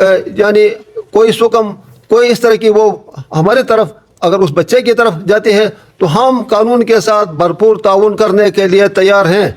یعنی کوئی سکم کوئی اس طرح کی وہ ہمارے طرف اگر اس بچے کی طرف جاتی ہے تو ہم قانون کے ساتھ بھرپور تعاون کرنے کے لیے تیار ہیں.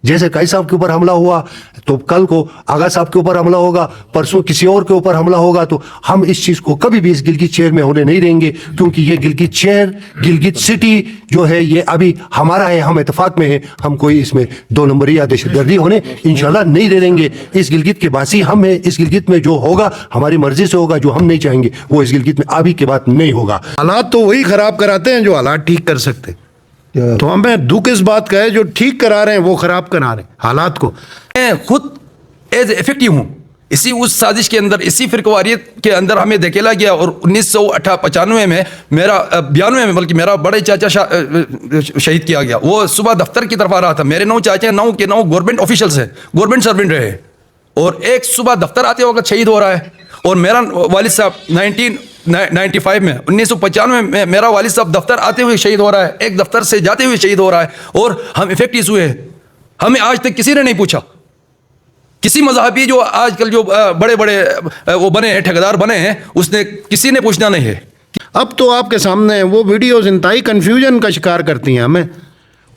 جیسے قائد صاحب کے اوپر حملہ ہوا تو کل کو آغا صاحب کے اوپر حملہ ہوگا, پرسوں کسی اور کے اوپر حملہ ہوگا, تو ہم اس چیز کو کبھی بھی اس گلگت شہر میں ہونے نہیں دیں گے, کیونکہ یہ گلگت شہر, گلگت سٹی جو ہے یہ ابھی ہمارا ہے, ہم اتفاق میں ہیں, ہم کوئی اس میں دو نمبری یا دہشت گردی ہونے انشاءاللہ نہیں دے دیں گے. اس گلگت کے باسی ہم ہیں, اس گلگت میں جو ہوگا ہماری مرضی سے ہوگا, جو ہم نہیں چاہیں گے وہ اس گلگت میں ابھی کے بعد نہیں ہوگا. حالات تو وہی خراب کراتے ہیں جو حالات ٹھیک کر سکتے. تو ہمیں دکھ اس بات کا ہے جو ٹھیک کرا رہے ہیں وہ خراب کرا رہے ہیں حالات کو. میں خود ایز افیکٹو ہوں اسی اس سازش کے اندر, اسی فرقواریت کے اندر ہمیں دھکیلا گیا. اور 1995 میں میرا 92 میں بلکہ میرا بڑے چاچا شہید کیا گیا. وہ صبح دفتر کی طرف آ رہا تھا. میرے 9 چاچے 9 کے 9 گورنمنٹ آفیشلز ہیں, گورنمنٹ سرونٹ رہے, اور ایک صبح دفتر آتے وقت شہید ہو رہا ہے. اور میرا والد صاحب 1995 میں 1995 میں میرا والد صاحب دفتر آتے ہوئے شہید ہو رہا ہے, ایک دفتر سے جاتے ہوئے شہید ہو رہا ہے. اور ہم افیکٹس ہوئے ہیں. ہمیں آج تک کسی نے نہیں پوچھا, کسی مذہبی جو آج کل جو بڑے بڑے وہ بنے ہیں, ٹھیکیدار بنے ہیں, اس نے کسی نے پوچھنا نہیں ہے. اب تو آپ کے سامنے وہ ویڈیوز انتہائی کنفیوژن کا شکار کرتی ہیں ہمیں,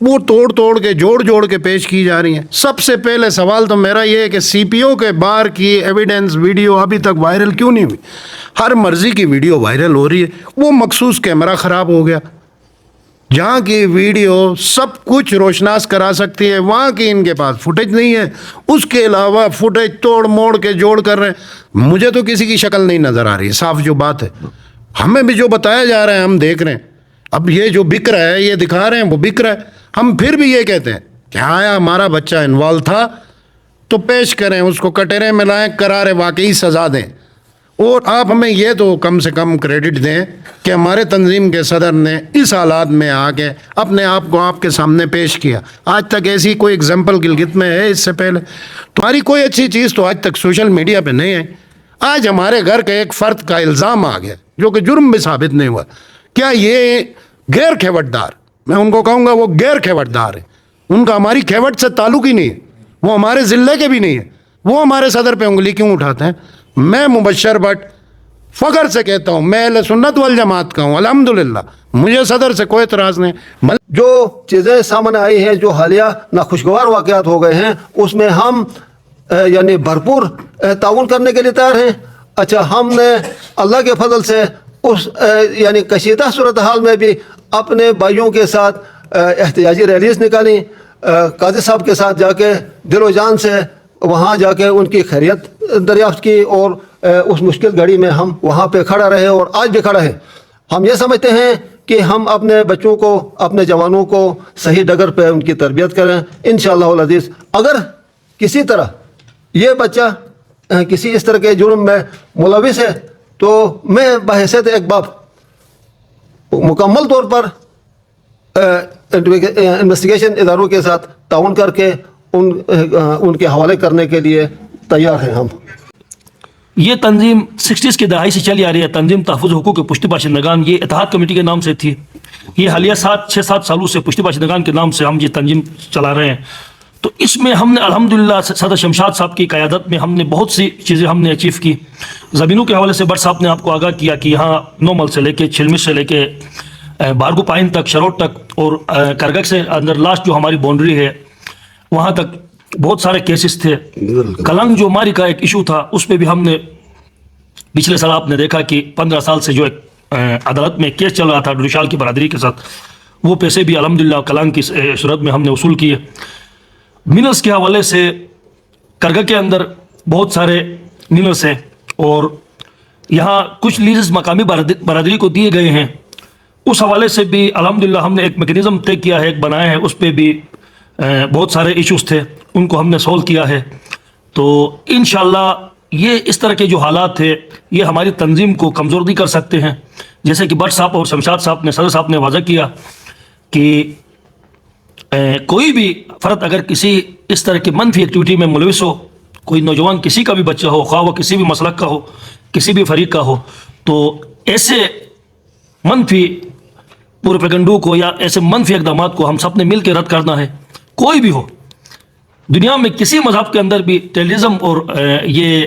وہ توڑ کے جوڑ کے پیش کی جا رہی ہیں. سب سے پہلے سوال تو میرا یہ ہے کہ سی پی او کے بار کی ایویڈنس ویڈیو ابھی تک وائرل کیوں نہیں ہوئی؟ ہر مرضی کی ویڈیو وائرل ہو رہی ہے. وہ مخصوص کیمرہ خراب ہو گیا, جہاں کی ویڈیو سب کچھ روشناس کرا سکتی ہے وہاں کی ان کے پاس فوٹیج نہیں ہے. اس کے علاوہ فوٹیج توڑ موڑ کے جوڑ کر رہے ہیں. مجھے تو کسی کی شکل نہیں نظر آ رہی ہے, صاف جو بات ہے. ہمیں بھی جو بتایا جا رہا ہے ہم دیکھ رہے ہیں. اب یہ جو بک رہا ہے, یہ دکھا رہے ہیں وہ بک رہا ہے. ہم پھر بھی یہ کہتے ہیں کہ آیا ہمارا بچہ انوالو تھا تو پیش کریں, اس کو کٹہرے میں لائیں, قرار واقعی سزا دیں. اور آپ ہمیں یہ تو کم سے کم کریڈٹ دیں کہ ہمارے تنظیم کے صدر نے اس حالات میں آ کے اپنے آپ کو آپ کے سامنے پیش کیا. آج تک ایسی کوئی اگزامپل گلگت میں ہے اس سے پہلے؟ تمہاری کوئی اچھی چیز تو آج تک سوشل میڈیا پہ نہیں ہے. آج ہمارے گھر کے ایک فرد کا الزام آ گیا جو کہ جرم بھی ثابت نہیں ہوا. کیا یہ غیر کھیوٹدار؟ میں ان کو کہوں گا وہ غیر کھیوٹدار ہے. ان کا ہماری کھیوٹ سے تعلق ہی نہیں ہے, وہ ہمارے ضلع کے بھی نہیں ہے. وہ ہمارے صدر پہ انگلی کیوں اٹھاتے ہیں؟ میں مبشر بٹ فخر سے کہتا ہوں, میں اہل سنت والجماعت کا ہوں الحمدللہ, مجھے صدر سے کوئی اعتراض نہیں. جو چیزیں سامنے آئی ہیں, جو حالیہ ناخوشگوار واقعات ہو گئے ہیں, اس میں ہم یعنی بھرپور تعاون کرنے کے لیے تیار ہیں. اچھا, ہم نے اللہ کے فضل سے اس یعنی کشیدہ صورتحال میں بھی اپنے بھائیوں کے ساتھ احتجاجی ریلیز نکالی, قاضی صاحب کے ساتھ جا کے دل و جان سے وہاں جا کے ان کی خیریت دریافت کی, اور اس مشکل گھڑی میں ہم وہاں پہ کھڑا رہے اور آج بھی کھڑا ہے. ہم یہ سمجھتے ہیں کہ ہم اپنے بچوں کو, اپنے جوانوں کو صحیح ڈگر پہ ان کی تربیت کریں انشاءاللہ العزیز. اگر کسی طرح یہ بچہ کسی اس طرح کے جرم میں ملوث ہے تو میں بحیثیت ایک باپ مکمل طور پر انویسٹیگیشن اداروں کے ساتھ تعاون کر کے ان کے حوالے کرنے کے لیے تیار ہیں ہم. یہ تنظیم 60s کی دہائی سے چلی آ رہی ہے. تنظیم تحفظ حقوق پشتی باشندگان, یہ اتحاد کمیٹی کے نام سے تھی. یہ حالیہ 6-7 سالوں سے پشتی باشندگان کے نام سے ہم یہ تنظیم چلا رہے ہیں. تو اس میں ہم نے الحمدللہ صدر شمشاد صاحب کی قیادت میں ہم نے بہت سی چیزیں ہم نے اچیو کی. زمینوں کے حوالے سے بٹ صاحب نے آپ کو آگاہ کیا کہ یہاں نومل سے لے کے چھلمش سے لے کے بارگو پائن تک, شروٹ تک, اور کرگک سے اندر لاسٹ جو ہماری باؤنڈری ہے وہاں تک بہت سارے کیسز تھے. کلنگ جو ماری کا ایک ایشو تھا, اس پہ بھی ہم نے پچھلے سال آپ نے دیکھا کہ 15 سال سے جو ایک عدالت میں کیس چل رہا تھا ڈوشال کی برادری کے ساتھ, وہ پیسے بھی الحمدللہ کلنگ کی صورت میں ہم نے وصول کیے. منرلس کے حوالے سے کرگک کے اندر بہت سارے منرلس ہیں, اور یہاں کچھ لیزز مقامی برادری کو دیے گئے ہیں. اس حوالے سے بھی الحمدللہ ہم نے ایک میکنزم طے کیا ہے, ایک بنایا ہے. اس پہ بھی بہت سارے ایشوز تھے, ان کو ہم نے سولو کیا ہے. تو انشاءاللہ یہ اس طرح کے جو حالات تھے یہ ہماری تنظیم کو کمزور نہیں کر سکتے ہیں. جیسے کہ بٹ صاحب اور شمشاد صاحب نے, صدر صاحب نے واضح کیا کہ کوئی بھی فرد اگر کسی اس طرح کی منفی ایکٹیویٹی میں ملوث ہو, کوئی نوجوان کسی کا بھی بچہ ہو, خواہ وہ کسی بھی مسلک کا ہو, کسی بھی فریق کا ہو, تو ایسے منفی پروپیگنڈو کو یا ایسے منفی اقدامات کو ہم سب نے مل کے رد کرنا ہے. کوئی بھی ہو دنیا میں, کسی مذہب کے اندر بھی ٹیررزم اور یہ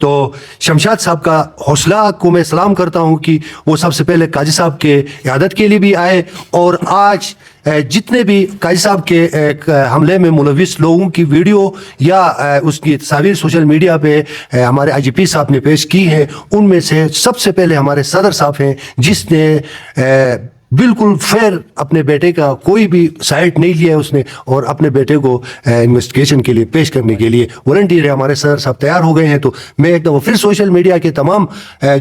تو شمشاد صاحب کا حوصلہ کو میں سلام کرتا ہوں کہ وہ سب سے پہلے قاضی صاحب کے عیادت کے لیے بھی آئے، اور آج جتنے بھی قاضی صاحب کے حملے میں ملوث لوگوں کی ویڈیو یا اس کی تصاویر سوشل میڈیا پہ ہمارے آئی جی پی صاحب نے پیش کی ہیں، ان میں سے سب سے پہلے ہمارے صدر صاحب ہیں، جس نے بالکل فیر اپنے بیٹے کا کوئی بھی سائٹ نہیں لیا ہے اس نے، اور اپنے بیٹے کو انویسٹیگیشن کے لیے پیش کرنے کے لیے والنٹیئر ہے ہمارے صدر صاحب تیار ہو گئے ہیں۔ تو میں ایک دفعہ پھر سوشل میڈیا کے تمام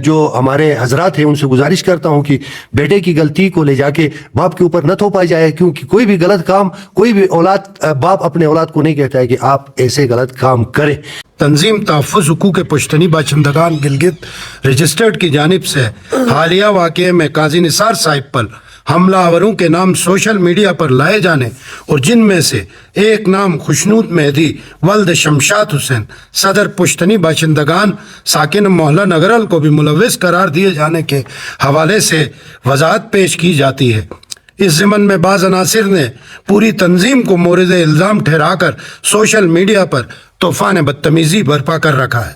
جو ہمارے حضرات ہیں ان سے گزارش کرتا ہوں کہ بیٹے کی غلطی کو لے جا کے باپ کے اوپر نہ تھوپا جائے، کیونکہ کوئی بھی غلط کام کوئی بھی باپ اپنے اولاد کو نہیں کہتا ہے کہ آپ ایسے غلط کام کریں۔ تنظیم تحفظ حقوق پشتنی باشندگان گلگت رجسٹرڈ کی جانب سے حالیہ واقعے میں قاضی نثار صاحب پر حملہ آوروں کے نام سوشل میڈیا پر لائے جانے، اور جن میں سے ایک نام خوشنود مہدی ولد شمشاد حسین صدر پشتنی باشندگان ساکن محلہ نگرل کو بھی ملوث قرار دیے جانے کے حوالے سے وضاحت پیش کی جاتی ہے۔ اس ضمن میں بعض عناصر نے پوری تنظیم کو مورد الزام ٹھہرا کر سوشل میڈیا پر طوفان بدتمیزی برپا کر رکھا ہے۔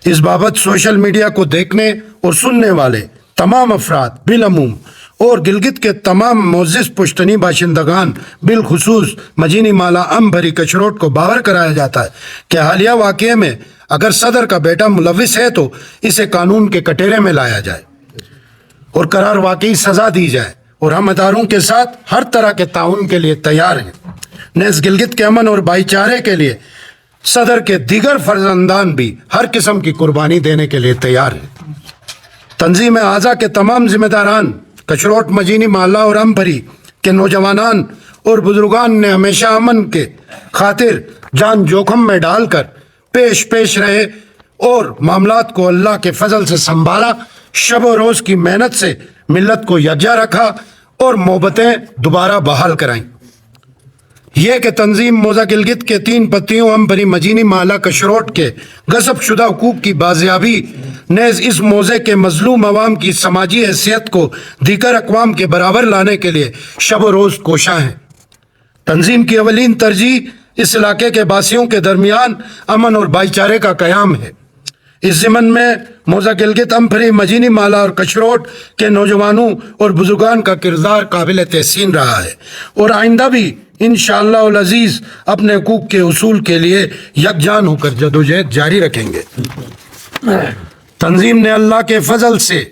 اس بابت سوشل میڈیا کو دیکھنے اور سننے والے تمام افراد بالعموم اور گلگت کے تمام معزز پشتنی باشندگان بالخصوص مجینی مالا امبری کچروٹ کو باور کرایا جاتا ہے کہ حالیہ واقعے میں اگر صدر کا بیٹا ملوث ہے تو اسے قانون کے کٹہرے میں لایا جائے اور قرار واقعی سزا دی جائے، اور ہم اداروں کے ساتھ ہر طرح کے تعاون کے لیے تیار ہیں۔ نیز گلگت کے امن اور بھائی چارے کے لیے صدر کے دیگر فرزندان بھی ہر قسم کی قربانی دینے کے لیے تیار ہیں۔ تنظیم اعضا کے تمام ذمہ داران، کچروٹ مجینی محلہ اور امبری کے نوجوانان اور بزرگان نے ہمیشہ امن کے خاطر جان جوخم میں ڈال کر پیش رہے اور معاملات کو اللہ کے فضل سے سنبھالا، شب و روز کی محنت سے ملت کو یکجا رکھا اور محبتیں دوبارہ بحال کرائیں۔ یہ کہ تنظیم موزہ گلگت کے 3 پتیوں امبری مجینی محلہ کشروٹ کے غصب شدہ حقوق کی بازیابی، نیز اس موضع کے مظلوم عوام کی سماجی حیثیت کو دیگر اقوام کے برابر لانے کے لیے شب و روز کوشاں ہیں۔ تنظیم کی اولین ترجیح اس علاقے کے باسیوں کے درمیان امن اور بھائی چارے کا قیام ہے۔ اس ضمن میں موزہ گلگت امبری مجینی مالا اور کچروٹ کے نوجوانوں اور بزرگان کا کردار قابل تحسین رہا ہے، اور آئندہ بھی انشاءاللہ العزیز اپنے حقوق کے حصول کے لیے یکجان ہو کر جدوجہد جاری رکھیں گے۔ تنظیم نے اللہ کے فضل سے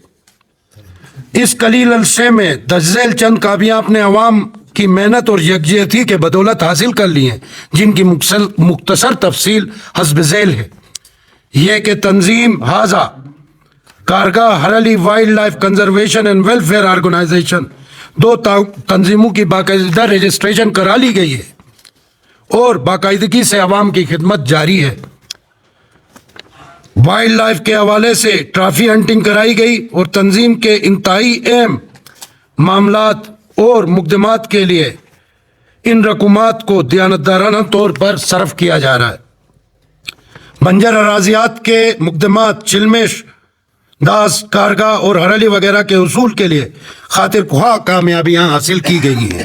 اس قلیل عرصے میں دجزیل چند کامیاب اپنے عوام کی محنت اور یکجہتی کے بدولت حاصل کر لی ہیں، جن کی مختصر تفصیل حسب ذیل ہے۔ یہ کہ تنظیم حاضہ کارگاہ ہرلی wildlife conservation and welfare organisation 2 تنظیموں کی باقاعدہ رجسٹریشن کرا لی گئی ہے اور باقاعدگی سے عوام کی خدمت جاری ہے۔ وائلڈ لائف کے حوالے سے ٹرافی ہنٹنگ کرائی گئی اور تنظیم کے انتہائی اہم معاملات اور مقدمات کے لیے ان رقومات کو دیانتدارانہ طور پر صرف کیا جا رہا ہے۔ بنجر اراضیات کے مقدمات چلمش، داس، کارگاہ اور ہرلی وغیرہ کے حصول کے لیے خاطر خواہ کامیابیاں حاصل کی گئی ہیں۔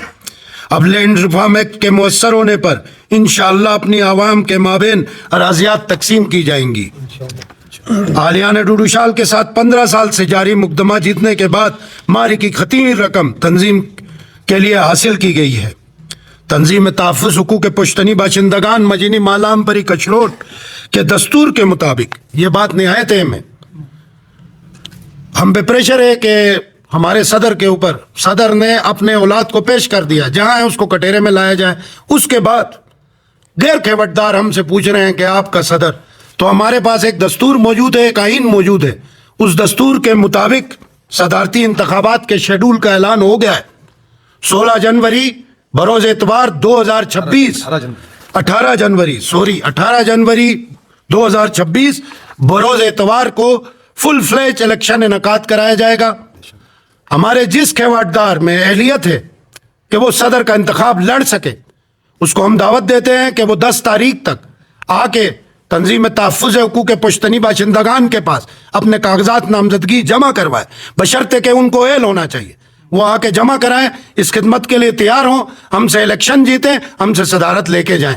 اب لینڈ ریفارم ایکٹ کے مؤثر ہونے پر انشاءاللہ اپنی عوام کے مابین اراضیات تقسیم کی جائیں گی۔ عالیان ڈوڈوشال کے ساتھ 15 سال سے جاری مقدمہ جیتنے کے بعد ماری کی خطیر رقم تنظیم کے لیے حاصل کی گئی ہے۔ تنظیم تحفظ حقوق پشتنی باشندگان مجینی مالا امبری کچروٹ کے دستور کے مطابق یہ بات نہایت اہم ہے۔ ہم بے پریشر ہے کہ ہمارے صدر کے اوپر صدر نے اپنے اولاد کو پیش کر دیا، جہاں ہے اس کو کٹہرے میں لایا جائے۔ اس کے بعد غیر کھیوٹدار ہم سے پوچھ رہے ہیں کہ آپ کا صدر، تو ہمارے پاس ایک دستور موجود ہے، ایک آئین موجود ہے۔ اس دستور کے مطابق صدارتی انتخابات کے شیڈول کا اعلان ہو گیا ہے۔ 16 جنوری بروز اتوار 2026 18 جنوری 2026 بروز اتوار کو فل فلیج الیکشن انعقاد کرایا جائے گا۔ ہمارے جس کھیواٹدار میں اہلیت ہے کہ وہ صدر کا انتخاب لڑ سکے، اس کو ہم دعوت دیتے ہیں کہ وہ 10 تاریخ تک آ کے تنظیم تحفظ حقوق پشتنی باشندگان کے پاس اپنے کاغذات نامزدگی جمع کروائے، بشرطے کہ ان کو اہل ہونا چاہیے۔ وہ آ کے جمع کرائیں، اس خدمت کے لیے تیار ہوں، ہم سے الیکشن جیتیں، ہم سے صدارت لے کے جائیں۔